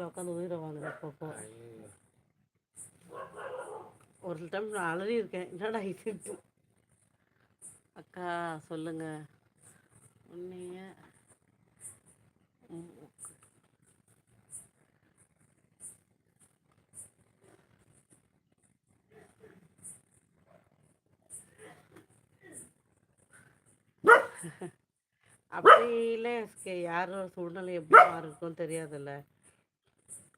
உட்காந்து உயிரை வாங்குது அப்பப்போ. ஐயோ. ஒரு டைம் நான் அலறி இருக்கேன், என்னடா இது. அக்கா சொல்லுங்க. உன்னைய அப்படிலே யாரோட சூழ்நிலை எப்படி மாறிருக்கும் தெரியாதுல்ல.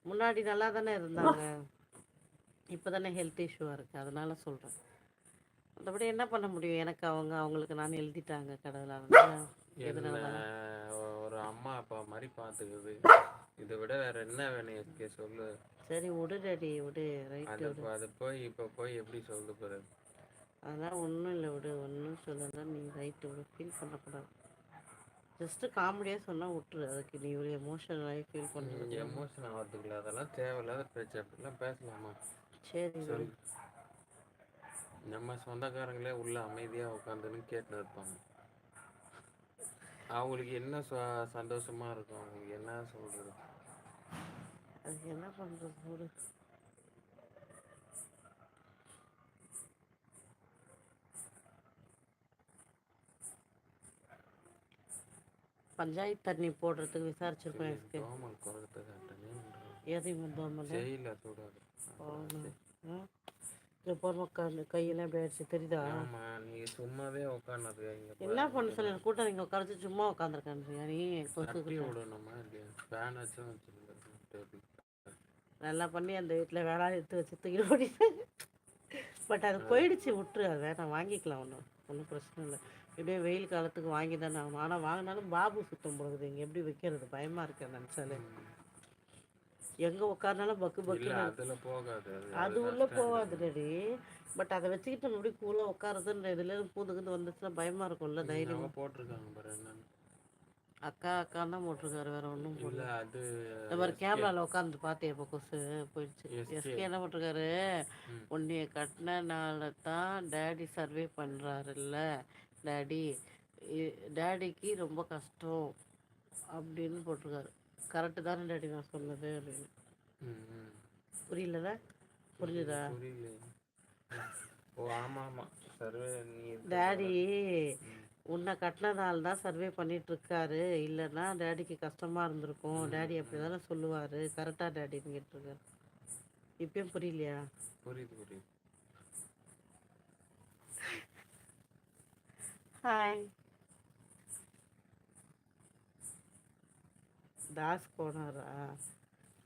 முன்னாடி நல்லா தானே இருந்தாங்க, இப்போ தானே ஹெல்த் இஷ்யூவாக இருக்குது, அதனால சொல்கிறேன். மற்றபடி என்ன பண்ண முடியும், எனக்கு அவங்களுக்கு நான் எழுதிட்டாங்க கடவுளால். என்ன ஒரு அம்மா அப்பா மாதிரி பார்த்துக்குது, இதை விட வேற என்ன வேணும் எஸ்கே சொல்லு. சரி விடு டேடி விடு, ரைட்டு. அது போய் இப்போ போய் எப்படி சொல்ல போகிறது. அதெல்லாம் ஒன்றும் இல்லை விடு, ஒன்றும் சொல்லலை. நீ ரைட்டு விடு, ஃபீல் பண்ணக்கூடாது. ஜஸ்ட்டு காமெடியாக சொன்னால் விட்டுரு, அதுக்கு நீ ஒரு எமோஷனலாகி ஃபீல் பண்ணுறது. எமோஷன் ஆகிறதுக்குள்ள அதெல்லாம் தேவையில்லாத பேச்சு, அப்படிலாம் பேசலாமா? சரி சொல்லு. நம்ம சொந்தக்காரங்களே உள்ள அமைதியாக உட்காந்துன்னு கேட்டுன்னு இருப்பாங்க. அவங்களுக்கு என்ன சந்தோஷமா இருக்கும், அவங்களுக்கு என்ன சொல்கிறது. அதுக்கு என்ன பண்ணுறது விடு. பஞ்சாயத்து தண்ணி போடுறதுக்கு விசாரிச்சிருக்கோம் எஸ்கே. எதையும் தோமலை உட்காந்து கையெல்லாம் எப்படி ஆயிடுச்சு தெரியுதா? நீ சும்மாவே உட்காந்து என்ன பண்ண சொல்லி கூட்டம் இங்கே உட்காந்து சும்மா உட்காந்துருக்கான்றியா நீ? நல்லா பண்ணி அந்த வீட்டில் வேலை எடுத்து வச்சு தூக்கி ஓடிட்டு. பட் அது போயிடுச்சு, விட்டுரு. அது வேணாம், வாங்கிக்கலாம், ஒன்றும் பிரச்சனை இல்லை. இப்படியே வெயில் காலத்துக்கு வாங்கி தானே ஆகணும். ஆனால் வாங்கினாலும் பாபு சுத்தம் போடுறது, இங்கே எப்படி வைக்கிறது பயமாக இருக்கு நினச்சாலே. எங்கே உட்காருனாலும் பக்கு பக்கு அது உள்ளே போகாது டேடி. பட் அதை வச்சுக்கிட்டு நம்ம எப்படி கூலாக உட்காருதுன்ற இதுல பூந்துக்கிட்டு வந்துச்சுன்னா பயமாக இருக்கும்ல. தைரியம் போட்டிருக்காங்க. அக்கா தான் போட்டிருக்காரு, வேற ஒன்றும் போடல. அது இந்த மாதிரி கேமராவில் உட்காந்து பார்த்தேன் இப்போ கொசு போயிடுச்சு. எஸ்கே என்ன போட்டிருக்காரு, உன்னைய கட்டினால தான் டேடி சர்வே பண்ணுறாருல்ல டேடிக்கு ரொம்ப கஷ்டம் அப்படின்னு போட்டிருக்காரு. கரெக்டு தானே டேடி நான் சொன்னது அப்படின்னு. புரியல, புரிஞ்சுதா? டேடி உன்னை கட்டினதால தான் சர்வே பண்ணிட்டு இருக்காரு, இல்லைன்னா டேடிக்கு கஷ்டமா இருந்திருக்கும், டேடி அப்படி தானே சொல்லுவார், கரெக்டா டேடின்னு கேட்டிருக்காரு. இப்பயும் புரியலையா? புரியுது. ஹாய் தாஸ் போனாரா?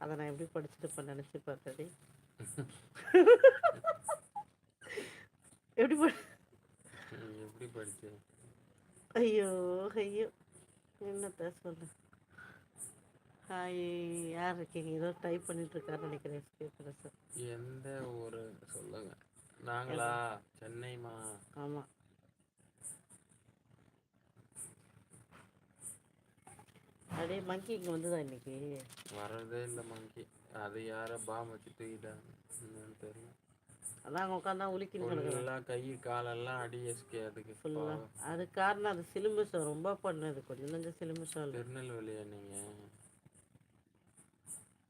அதை நான் எப்படி படிச்சுட்டு இப்போ நினச்சி பார்த்தடி. எப்படி படிச்சு? ஐயோ என்னத்த சொல்ல. ஹாய், யார் இருக்கீங்க? ஏதோ டைப் பண்ணிட்டு இருக்காருன்னு நினைக்கிறேன். சார் எந்த ஊர் சொல்லுங்க. நாங்களா சென்னைமா. ஆமாம். அப்படியே மங்கி இங்கே வந்துதா இன்னைக்கு? வரதே இல்லை மங்கி. அது யார பாம் வச்சு தூக்கிட்டாங்கன்னு தெரியல. அதான் அங்கே உட்காந்தா உலிக்கின்னு கை காலெல்லாம் அடி எஸ்கே. அதுக்கு ஃபுல்லாக அது காரணம் அது சிலுமிசம் ரொம்ப பண்ணுது. கொஞ்சம் சிலுமிசம். திருநெல்வேலியா நீங்க?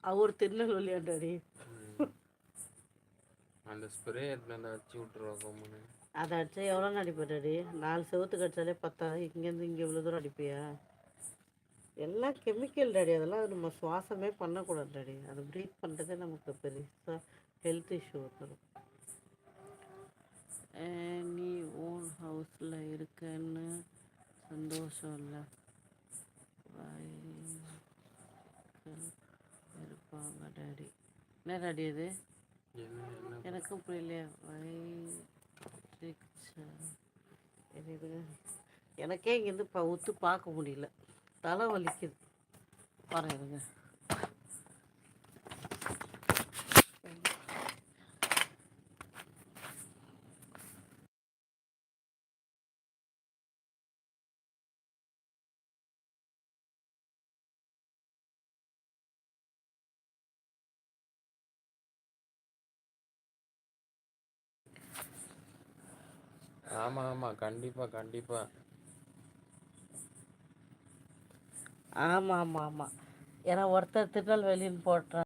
அவர் திருநெல்வேலியாண்டாடி. அந்த ஸ்ப்ரே எடுத்து வச்சு விட்டுருவாங்க. அதை அடிச்சா எவ்வளோ அடிப்படாடி? 4 செவத்துக்கு அடிச்சாலே 10. இங்கேருந்து இங்கே இவ்வளோ தூரம் அடிப்பியா? எல்லாம் கெமிக்கல் டாடி, அதெல்லாம் நம்ம சுவாசமே பண்ணக்கூடாது டாடி. அது ப்ரீத் பண்ணுறதே நமக்கு பெருசாக ஹெல்த் இஷ்யூ வந்துடும். நீ ஓன் ஹவுஸில் இருக்கன்னு சந்தோஷம் இல்லை, இருப்பாங்க டாடி. என்ன டாடி அது? எனக்கும் புரியலையா? எனக்கே இங்கேருந்து உத்து பார்க்க முடியல, தலை வலிக்குது. பாருங்க. ஆமாம் கண்டிப்பாக. ஆமாம். ஏன்னா ஒருத்தர் திருநெல்வேலின்னு போட்டுறான்.